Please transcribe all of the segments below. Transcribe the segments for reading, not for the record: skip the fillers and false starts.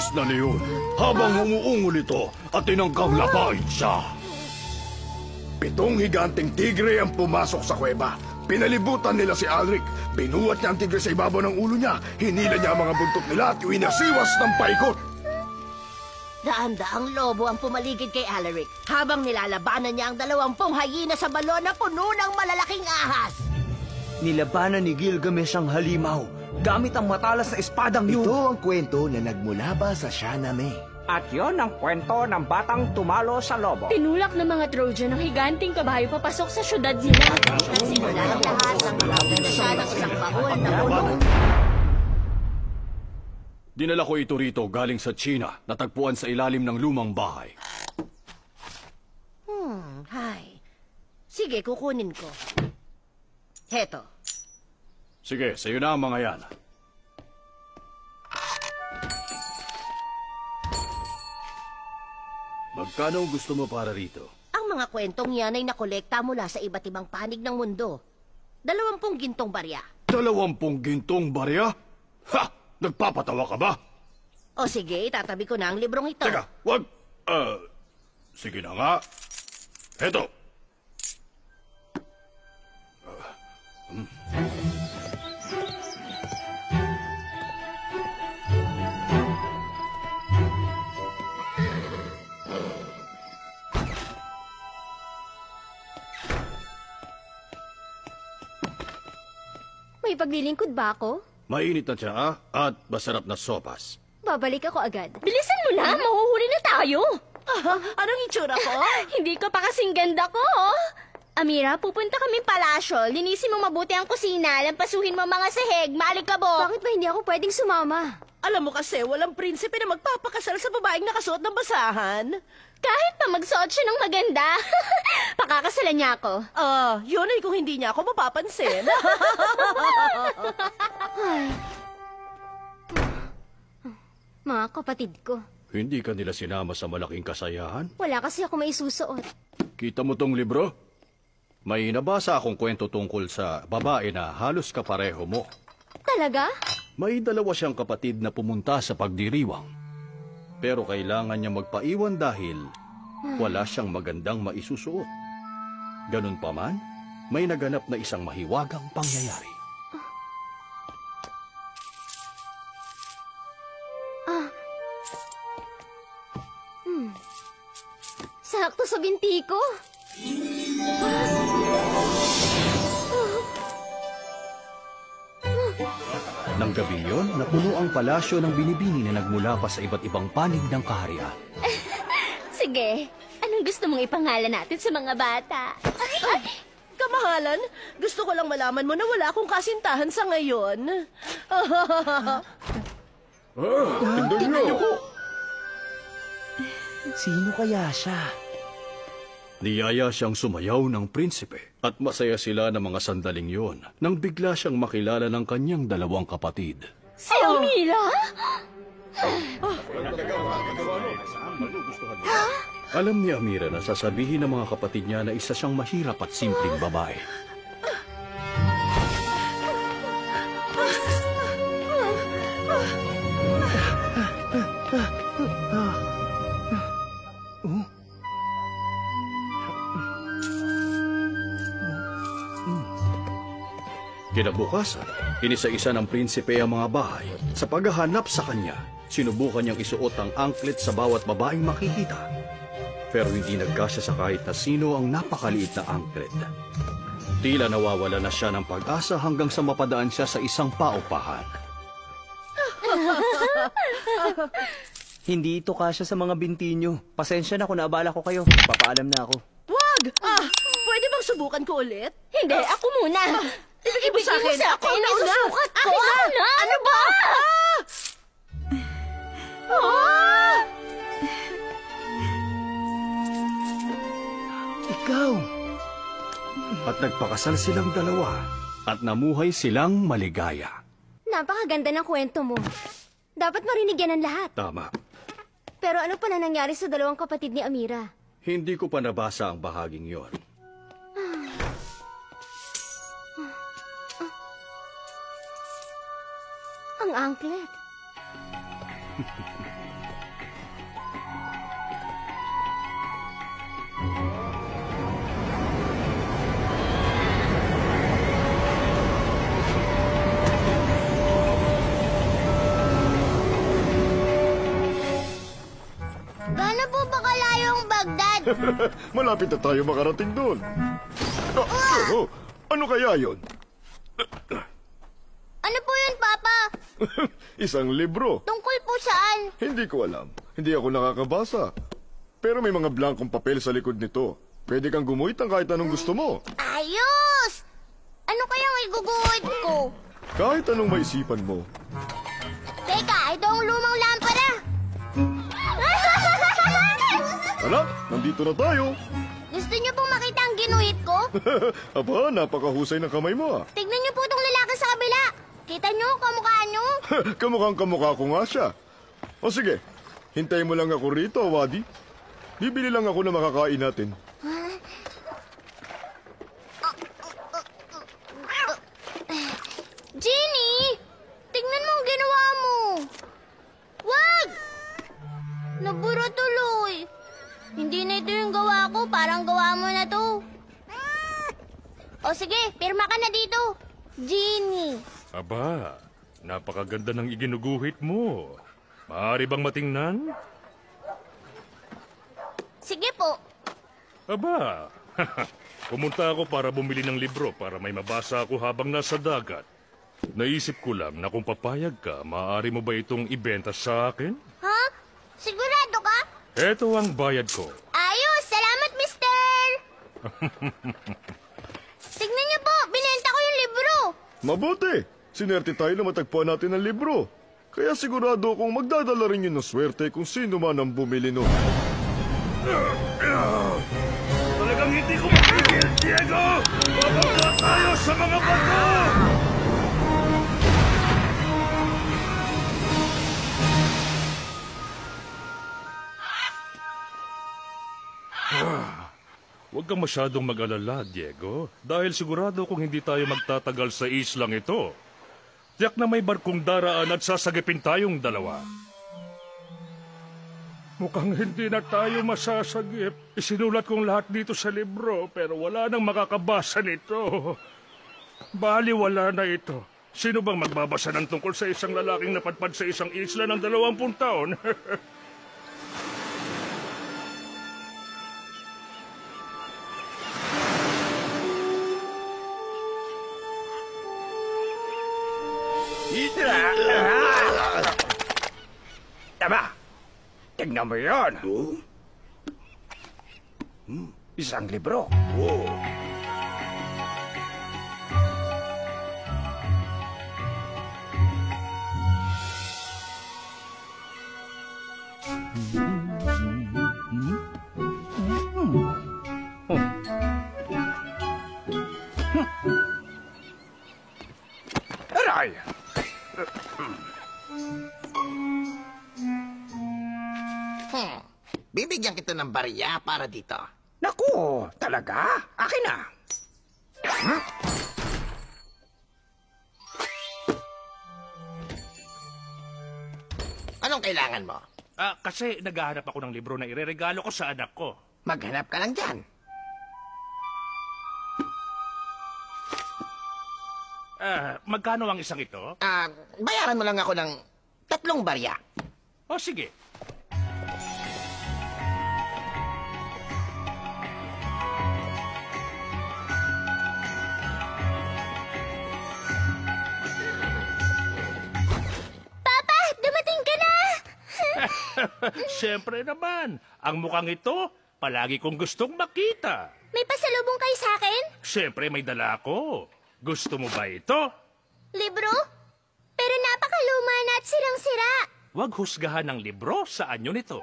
Inalis na niyon habang umuungol ito at tinangkang lapain siya. 7 higanteng tigre ang pumasok sa kuweba. Pinalibutan nila si Alric. Binuhat niya ang tigre sa ibabaw ng ulo niya. Hinila niya ang mga buntot nila at winasiwas ng paikot. Daan-daang lobo ang pumaligid kay Alaric habang nilalabanan niya ang 20 hyena sa balon na puno ng malalaking ahas. Nilabanan ni Gilgamesh ang halimaw gamit ang matalas na espadang yun. Ito ang kwento na nagmula pa sa Shahnameh. At yon ang kwento ng batang tumalo sa lobo. Tinulak ng mga Trojan ang higanting kabayo papasok sa syudad nila. Nagsimula ang lahat ng malapit siya ng isang bahol na puno. Dinala ko ito rito galing sa China, natagpuan sa ilalim ng lumang bahay. Hay. Sige, kukunin ko. Heto. Sige, sa'yo na ang mga yan. Magkano gusto mo para rito? Ang mga kwentong yan ay nakolekta mula sa iba't ibang panig ng mundo. 20 gintong barya. 20 gintong barya? Ha! Nagpapatawa ka ba? O sige, itatabi ko na ang librong ito. Teka, wag. Sige na nga. Eto. May paglilingkod ba ako? Mainit na tsaa at masarap na sopas. Babalik ako agad. Bilisan mo na! Mahuhuli na tayo! Anong itsura ko? Hindi ko pa kasing ganda ko. Amira, pupunta kami palasyo. Linisin mo mabuti ang kusina. Lampasuhin mo mga sahig. Maalikabok. Bakit ba hindi ako pwedeng sumama? Alam mo kasi, walang prinsipe na magpapakasal sa babaeng nakasuot ng basahan. Kahit pa magsuot siya ng maganda. Pakakasalan niya ako. Yun ay kung hindi niya ako mapapansin. Mga kapatid ko. Hindi ka nila sinama sa malaking kasayahan? Wala kasi ako maisusuot. Kita mo tong libro? May nabasa akong kwento tungkol sa babae na halos kapareho mo. Talaga? May 2 siyang kapatid na pumunta sa pagdiriwang. Pero kailangan niya magpaiwan dahil wala siyang magandang maisusuot. Ganun pa man, may naganap na isang mahiwagang pangyayari. Sakto sa binti ko. Nang gabing yon, napuno ang palasyo ng binibini na nagmula pa sa iba't ibang panig ng kaharian. Sige, anong gusto mong ipangalan natin sa mga bata? Kamahalan, gusto ko lang malaman mo na wala akong kasintahan sa ngayon. Tingnan niyo po! Sino kaya siya? Niyaya siyang sumayaw ng prinsipe at masaya sila ng mga sandaling yon nang bigla siyang makilala ng kanyang 2 kapatid. Si Amira? Alam ni Amira na sasabihin ng mga kapatid niya na isa siyang mahirap at simpleng babae. Kinabukasan, inisa-isa ng prinsipe ang mga bahay. Sa paghahanap sa kanya, sinubukan niyang isuot ang anklet sa bawat babaeng makikita. Pero hindi nagkasya sa kahit na sino ang napakaliit na anklet. Tila nawawala na siya ng pag-asa hanggang sa mapadaan siya sa isang paupahan. Hindi ito kasya sa mga binti nyo. Pasensya na kung naabala ko kayo. Papaalam na ako. Wag! Pwede bang subukan ko ulit? Hindi, ako muna. Ibigay mo sa akin. Ako na una. isusukat ko. Akin Ako na. Ano ba? Ikaw! At nagpakasal silang 2 at namuhay silang maligaya. Napakaganda ng kwento mo. Dapat marinig yan ng lahat. Tama. Pero ano pa na nangyari sa 2 kapatid ni Amira? Hindi ko pa nabasa ang bahaging yon. Ang anklet. Malapit na tayo makarating doon. Ano kaya yon? Ano po yun, Papa? Isang libro. Tungkol po saan? Hindi ko alam. Hindi ako nakakabasa. Pero may mga blankong papel sa likod nito. Pwede kang gumuhit ng kahit anong gusto mo. Ayos! Ano kayang iguguhit ko? Kahit anong maisipan mo. Teka, ito ang lumang lampara. Anak, nandito na tayo. Gusto niyo pong makita ang ginuhit ko? Aba, napakahusay ng kamay mo ah. Tignan niyo po itong lalaki sa kabila. Kita niyo, kamukha niyo. Kamukhang kamukha ko nga siya. O sige, hintayin mo lang ako rito, Wadi. Bibili lang ako na makakain natin. Jenny! Tignan mo ang ginawa mo. Wag! Nabura tuloy. Hindi na ito yung gawa ko. Parang gawa mo na to. O sige, pirma ka na dito. Jenny. Aba, napakaganda ng iginuguhit mo. Maaari bang matingnan? Sige po. Aba, pumunta ako para bumili ng libro para may mabasa ako habang nasa dagat. Naisip ko lang na kung papayag ka, maaari mo ba itong ibenta sa akin? Ha? Sigurado ka? Ito ang bayad ko. Ayos! Salamat, mister! Tignan niyo po, binenta ko yung libro. Mabuti! Sinerte tayo na matagpuan natin ang libro. Kaya sigurado akong magdadala rin yun ng swerte kung sino man ang bumili nun. Talagang hindi ko mapigil, Diego! Bababa tayo sa mga bato! Huwag kang masyadong mag-alala, Diego. Dahil sigurado kung hindi tayo magtatagal sa islang ito. Tiyak na may barkong daraan at sasagipin tayong dalawa. Mukhang hindi na tayo masasagip. Isinulat kong lahat dito sa libro pero wala nang makakabasa nito. Baliwala na ito. Sino bang magbabasa ng tungkol sa isang lalaking napadpad sa isang isla ng 20 taon? Aba, tignan mo yun. Isang libro. Aray! Bibigyan kita ng barya para dito. Naku, talaga? Akin na. Anong kailangan mo? Kasi naghahanap ako ng libro na ireregalo ko sa anak ko. Maghanap ka lang dyan. Magkano ang isang ito? Bayaran mo lang ako ng 3 barya. O sige. Papa, dumating ka na! Siyempre naman. Ang mukhang ito, palagi kong gustong makita. May pasalubong kayo sa akin? Siyempre may dala ako. Gusto mo ba ito? Libro? Pero napakaluma na at sirang-sira. Huwag husgahan ng libro sa anyo nito.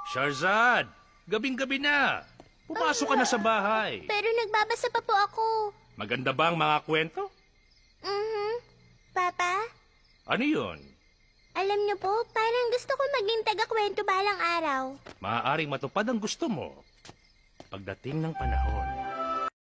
Sharzad, gabing-gabi na. Pumasok ka na sa bahay. Pero nagbabasa pa po ako. Maganda ba ang mga kwento? Papa, Ano yun? alam niyo po, parang gusto ko maging taga-kwento balang araw. Maaaring matupad ang gusto mo. Pagdating ng panahon.